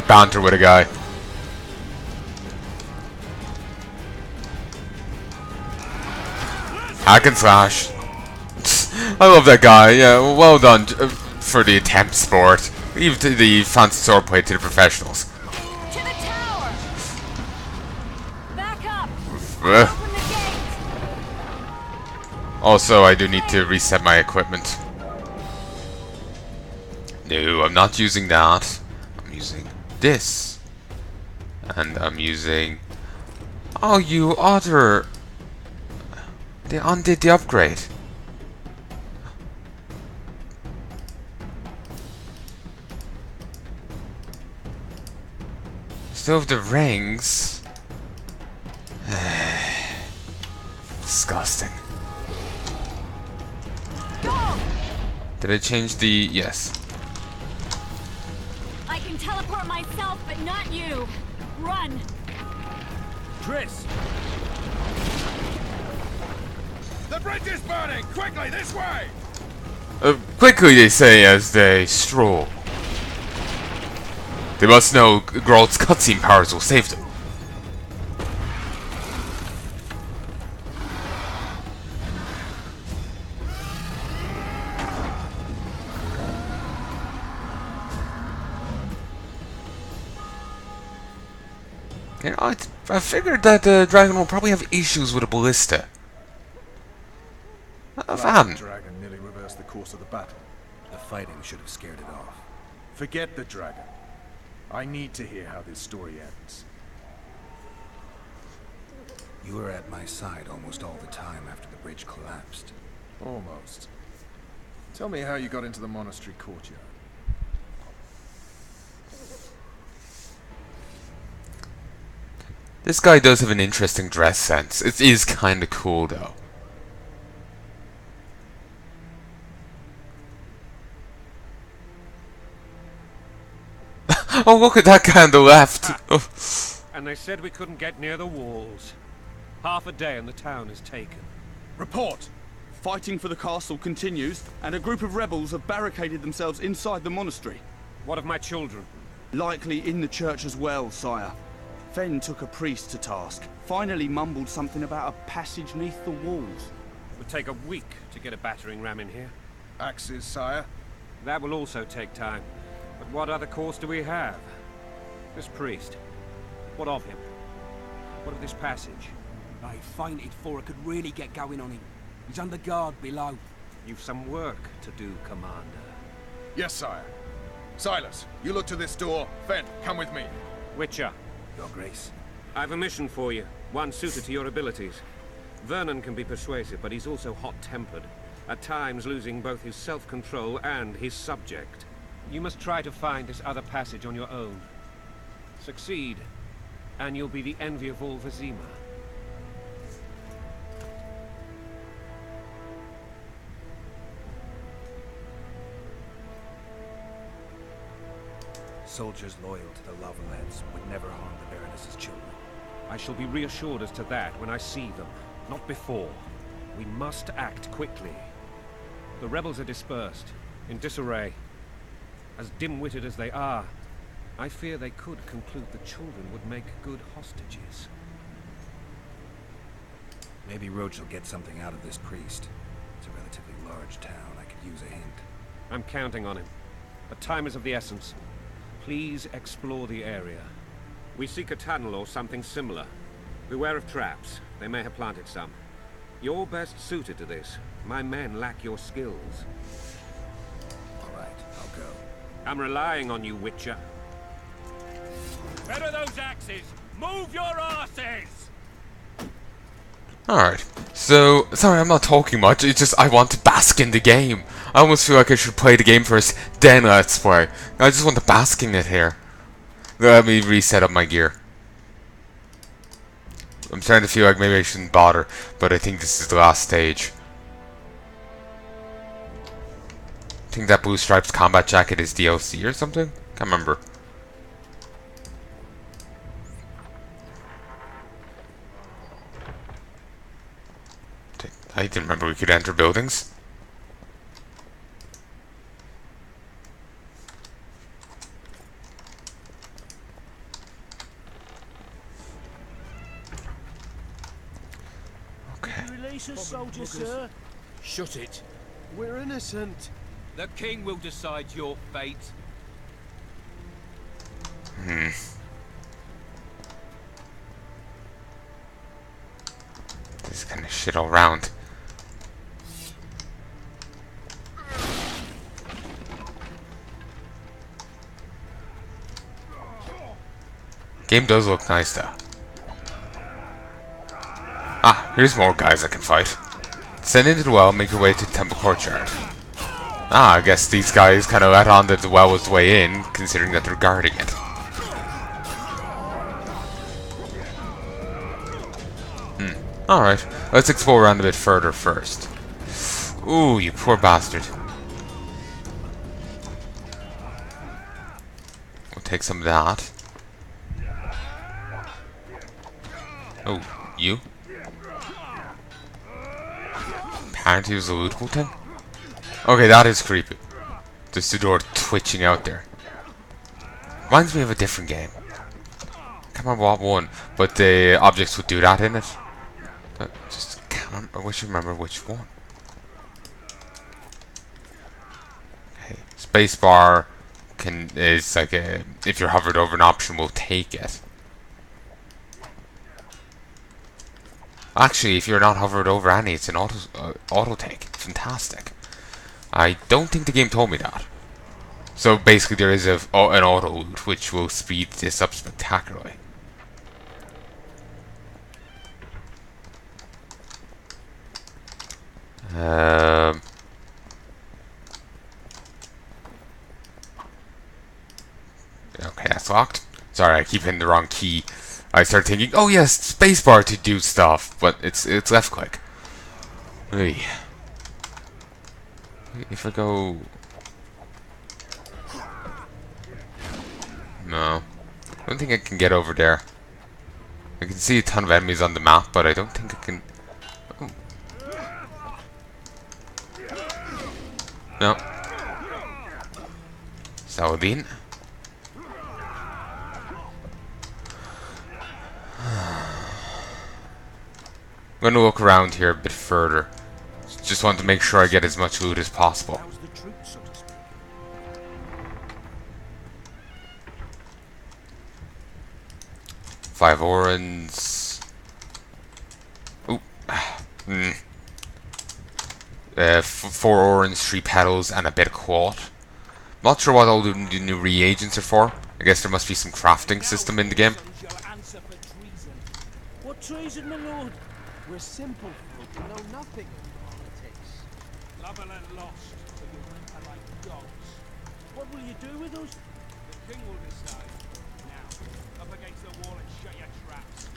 banter with a guy. Hack and slash. I love that guy. Yeah, well done for the attempt sport. Leave the fancy swordplay to the professionals. To the tower. Back up. Ugh. Open the gate. Also, I do need to reset my equipment. No, I'm not using that. I'm using this. And I'm using... Oh, you other... They undid the upgrade. Still have the rings. Disgusting. Go. Did I change the... Yes. I can teleport myself, but not you. Run. Chris! The bridge is burning! Quickly, this way! Quickly, they say as they stroll. They must know Geralt's cutscene powers will save them. You know, I figured that the dragon will probably have issues with a ballista. I've had The dragon nearly reversed the course of the battle. The fighting should have scared it off. Forget the dragon. I need to hear how this story ends. You were at my side almost all the time after the bridge collapsed. Almost. Tell me how you got into the monastery courtyard. This guy does have an interesting dress sense. It is kind of cool, though. Oh, look at that guy on the left. Oh. And they said we couldn't get near the walls. Half a day and the town is taken. Report! Fighting for the castle continues, and a group of rebels have barricaded themselves inside the monastery. What of my children? Likely in the church as well, sire. Fen took a priest to task. Finally mumbled something about a passage neath the walls. It would take a week to get a battering ram in here. Axes, sire? That will also take time. But what other course do we have? This priest. What of him? What of this passage? I fainted before I could really get going on him. He's under guard below. You've some work to do, Commander. Yes, sire. Silas, you look to this door. Fen, come with me. Witcher, Your Grace. I've a mission for you. One suited to your abilities. Vernon can be persuasive, but he's also hot-tempered. At times losing both his self-control and his subject. You must try to find this other passage on your own. Succeed, and you'll be the envy of all Vizima. Soldiers loyal to the Lavalets would never harm the Baroness's children. I shall be reassured as to that when I see them, not before. We must act quickly. The rebels are dispersed, in disarray. As dim-witted as they are, I fear they could conclude the children would make good hostages. Maybe Roach will get something out of this priest. It's a relatively large town. I could use a hint. I'm counting on him. But time is of the essence. Please explore the area. We seek a tunnel or something similar. Beware of traps. They may have planted some. You're best suited to this. My men lack your skills. All right, I'll go. I'm relying on you, Witcher. Where are those axes? Move your asses! Alright. So, sorry, I'm not talking much. It's just I want to bask in the game. I almost feel like I should play the game first, then let's play. I just want to bask in it here. Let me reset up my gear. I'm starting to feel like maybe I shouldn't bother, but I think this is the last stage. I think that Blue Stripes combat jacket is DLC or something? Can't remember. I didn't remember we could enter buildings. Face us, soldier, sir. Shut it. We're innocent. The king will decide your fate. This kind of shit all around. Game does look nice though. Ah, here's more guys I can fight. Send into the well, make your way to the temple courtyard. Ah, I guess these guys kind of let on that the well was the way in, considering that they're guarding it. Alright, let's explore around a bit further first. Ooh, you poor bastard. We'll take some of that. Oh, you? Apparently it was a lootable thing? Okay, that is creepy. Just the door twitching out there. Reminds me of a different game. I can't remember what one, but the objects would do that in it. Just can't. I wish I remember which one. Okay, spacebar is like a, if you're hovered over an option, will take it. Actually, if you're not hovered over any, it's an auto take. Fantastic. I don't think the game told me that. So basically, there is an auto loot which will speed this up spectacularly. Okay, that's locked. Sorry, I keep hitting the wrong key. I start thinking, oh yes, spacebar to do stuff, but it's left click. Hey. If I go, no, I don't think I can get over there. I can see a ton of enemies on the map, but I don't think I can. Oh. No. Saladin. I'm gonna look around here a bit further. Just want to make sure I get as much loot as possible. 5 orans. Ooh. 4 orans, 3 petals, and a bit of quartz. Not sure what all the new reagents are for. I guess there must be some crafting system in the game. What treason, my lord? We're simple folk who know nothing of politics. Lovell and lost, but you are like dogs. What will you do with us? The king will decide. Now, up against the wall and shut your traps.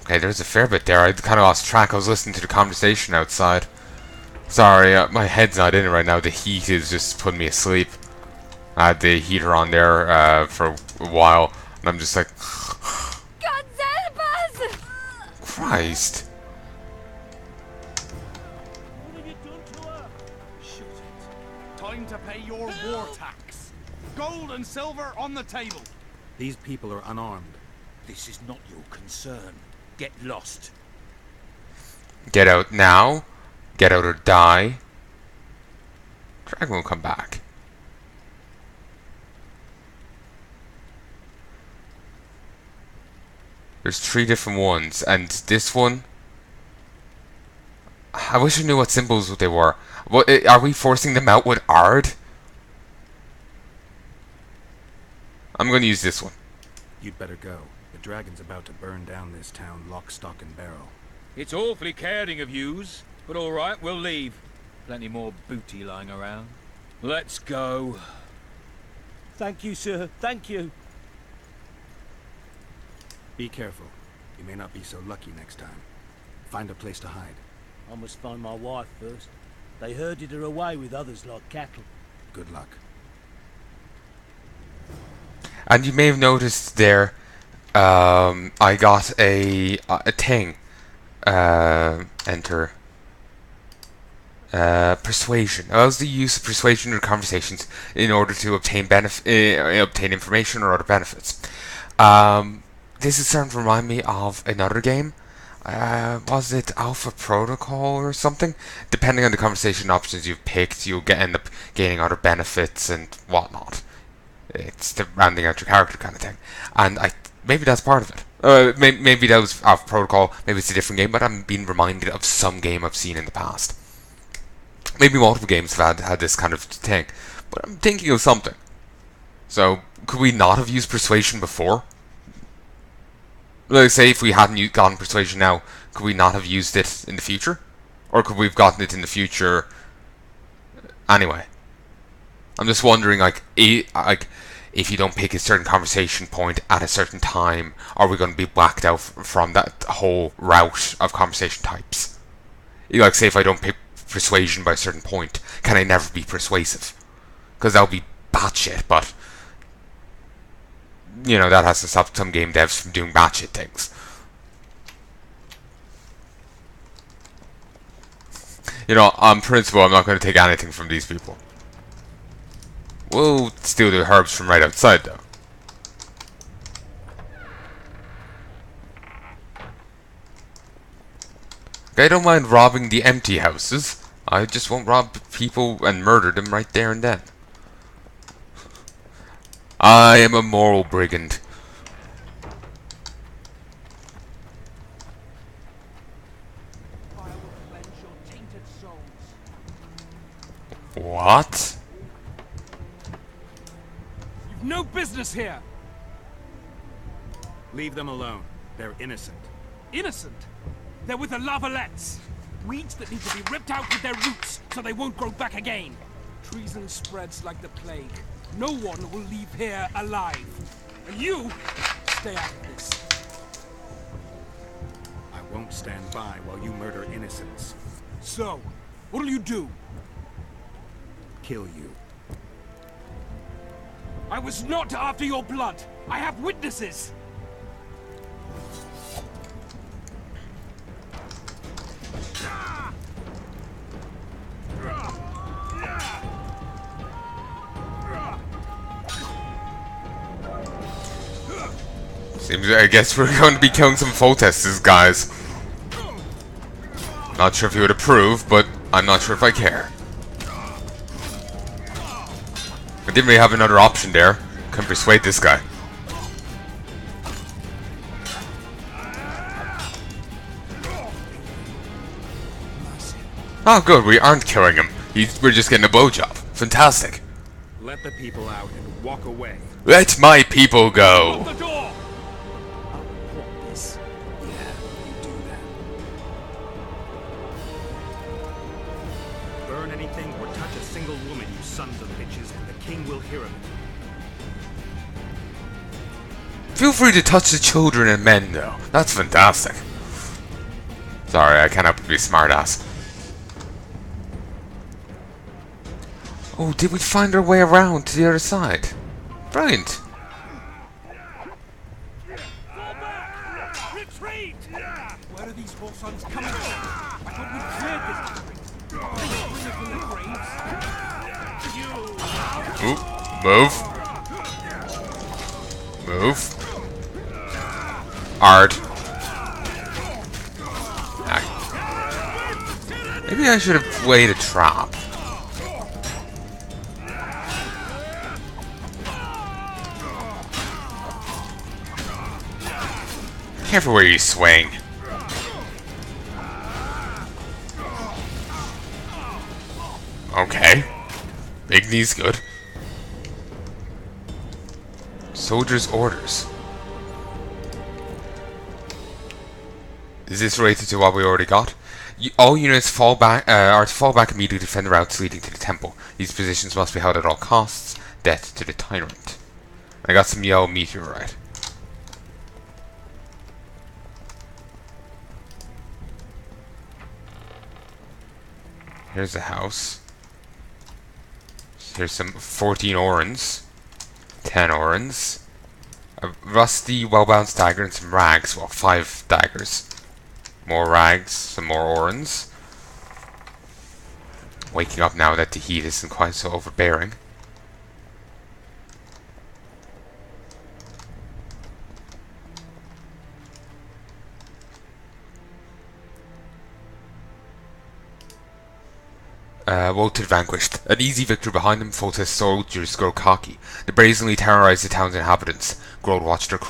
Okay, there's a fair bit there. I kind of lost track. I was listening to the conversation outside. Sorry, my head's not in it right now. The heat is just putting me asleep. I had the heater on there for a while, and I'm just like, God help us! Christ. What have you done to her? Shut it. Time to pay your war tax. Gold and silver on the table. These people are unarmed. This is not your concern. Get lost. Get out now. Get out or die. Dragon will come back. There's 3 different ones, and this one, I wish I knew what symbols they were. What, are we forcing them out with Ard? I'm going to use this one. You'd better go. The dragon's about to burn down this town lock, stock, and barrel. It's awfully caring of yous, but all right, we'll leave. Plenty more booty lying around. Let's go. Thank you, sir. Thank you. Be careful. You may not be so lucky next time. Find a place to hide. I must find my wife first. They herded her away with others like cattle. Good luck. And you may have noticed there, I got a thing. Enter. Persuasion. Allows the use of persuasion in conversations in order to obtain information or other benefits. this is starting to remind me of another game. Was it Alpha Protocol or something? Depending on the conversation options you've picked, you'll end up gaining other benefits and whatnot. It's the rounding out your character kind of thing. And maybe that's part of it. Maybe that was Alpha Protocol, maybe it's a different game, but I'm being reminded of some game I've seen in the past. Maybe multiple games have had this kind of thing, but I'm thinking of something. So, could we not have used Persuasion before? Like, say if we hadn't gotten Persuasion now, could we not have used it in the future? Or could we have gotten it in the future anyway? I'm just wondering, if you don't pick a certain conversation point at a certain time, are we going to be whacked out from that whole route of conversation types? Like, say if I don't pick Persuasion by a certain point, can I never be persuasive? Because that would be batshit, but you know, that has to stop some game devs from doing batshit things. You know, on principle, I'm not going to take anything from these people. We'll steal the herbs from right outside, though. I don't mind robbing the empty houses. I just won't rob people and murder them right there and then. I am a moral brigand. I will cleanse your tainted souls. What? You've no business here. Leave them alone. They're innocent. Innocent. They're with the lavalettes. Weeds that need to be ripped out with their roots so they won't grow back again. Treason spreads like the plague. No one will leave here alive. And you, stay out of this. I won't stand by while you murder innocents. So, what'll you do? Kill you. I was not after your blood. I have witnesses. Seems I guess we're going to be killing some Foltesses, guys. Not sure if you would approve, but I'm not sure if I care. I didn't really have another option there. Couldn't persuade this guy. Oh good, we aren't killing him. We're just getting a blowjob. Fantastic. Let the people out and walk away. Let my people go. The door! Yes. Yeah, you do that. Burn anything or touch a single woman, you sons of bitches, and the king will hear of it. Feel free to touch the children and men, though. That's fantastic. Sorry, I can't help but be a smartass. Oh, did we find our way around to the other side? Brilliant. Retreat! Where are these four sons coming from? I thought we cleared this district. They bring it from Ooh, move. Move. Ard. Maybe I should have laid a trap. Careful where you swing. Okay. Big knee's good. Soldier's orders. Is this related to what we already got? All units fall back, are to fall back immediately to defend the routes leading to the temple. These positions must be held at all costs. Death to the tyrant. I got some yellow meteorite. Here's the house. Here's some 14 orens. 10 orens. A rusty, well-balanced dagger and some rags. Well, 5 daggers. More rags, some more orens. Waking up now that the heat isn't quite so overbearing. Woe to the vanquished. An easy victory behind them, Foltest's soldiers grow cocky. They brazenly terrorise the town's inhabitants. Grold watched their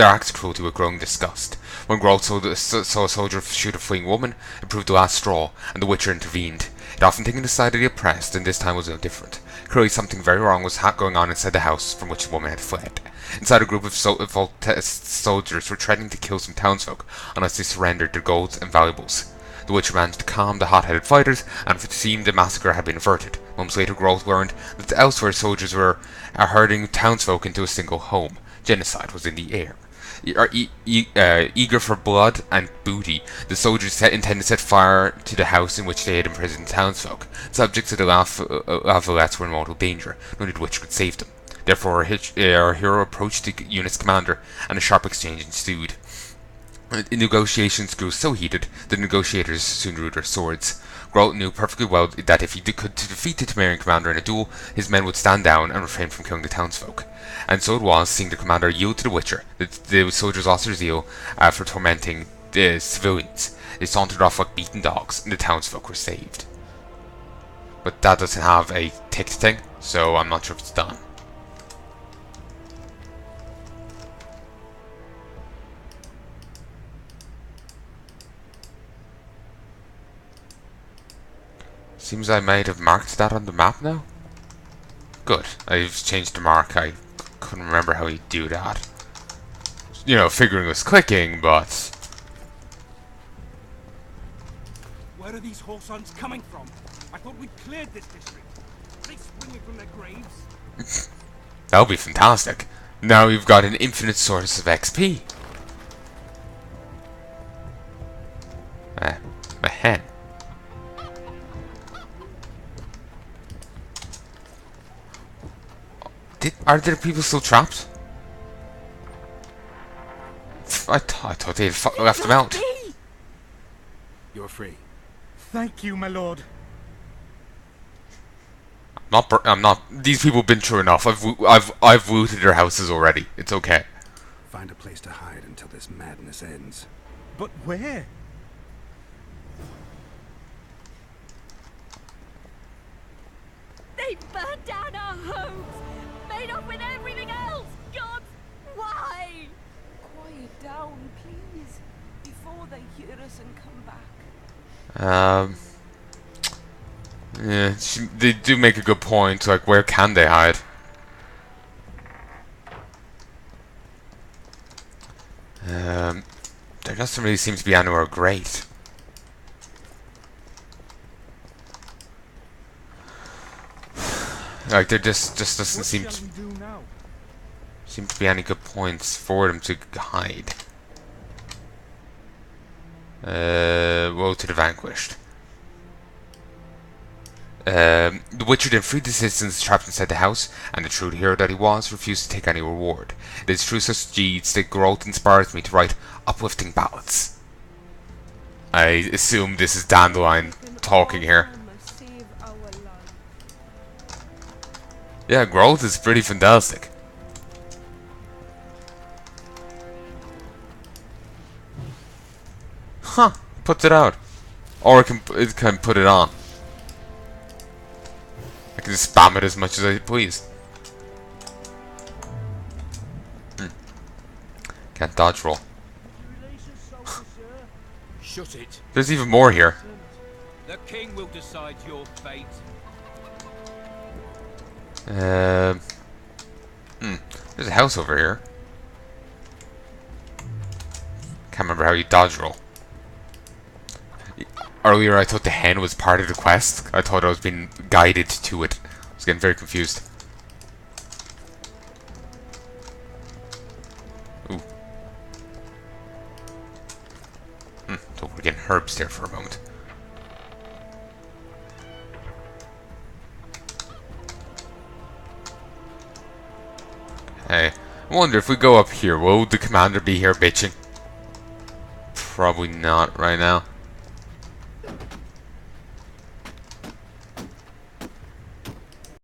acts of cruelty with growing disgust. When Grold saw a soldier shoot a fleeing woman, it proved the last straw, and the Witcher intervened. He'd often taken the side of the oppressed, and this time was no different. Clearly something very wrong was going on inside the house from which the woman had fled. Inside, a group of Foltest's soldiers were threatening to kill some townsfolk unless they surrendered their gold and valuables. The Witcher managed to calm the hot-headed fighters, and it seemed the massacre had been averted. Moments later, Groth learned that elsewhere soldiers were herding townsfolk into a single home. Genocide was in the air. Eager for blood and booty, the soldiers intended to set fire to the house in which they had imprisoned townsfolk. Subjects of the Lavalettes were in mortal danger. No need Witcher could save them. Therefore, our hero approached the unit's commander, and a sharp exchange ensued. The negotiations grew so heated, the negotiators soon drew their swords. Geralt knew perfectly well that if he could defeat the Temerian commander in a duel, his men would stand down and refrain from killing the townsfolk. And so it was, seeing the commander yield to the Witcher, that the soldiers lost their zeal for tormenting the civilians. They sauntered off like beaten dogs, and the townsfolk were saved. But that doesn't have a ticked thing, so I'm not sure if it's done. Seems I might have marked that on the map now. Good. I've changed the mark. I couldn't remember how you do that. You know, figuring was clicking, but... Where are these horsons coming from? I thought we'd cleared this district. Are they springing from their graves? That would be fantastic. Now you've got an infinite source of XP. A hen. Are there people still trapped? I thought they had left them out. You're free. Thank you, my lord. I'm not. These people have been through enough. I've looted their houses already. It's okay. Find a place to hide until this madness ends. But where? They burned down our homes! Made off with everything else! God, why? Quiet down, please, before they hear us and come back. Yeah, they do make a good point. Like, where can they hide? There doesn't really seem to be anywhere great. Like, there just doesn't seem to be any good points for them to hide. Woe to the vanquished. The Witcher then freed the citizens trapped inside the house, and the true hero that he was refused to take any reward. It is through such deeds that Geralt inspires me to write uplifting ballads. I assume this is Dandelion talking here. Yeah, Geralt is pretty fantastic. Huh, puts it out. Or it can put it on. I can just spam it as much as I please. Can't dodge roll. Shut it. There's even more here. The king will decide your fate. There's a house over here. Can't remember how you dodge roll. Earlier I thought the hen was part of the quest. I thought I was being guided to it. I was getting very confused. Ooh. Thought we were getting herbs there for a moment. Hey, I wonder if we go up here, will the commander be here bitching? Probably not right now.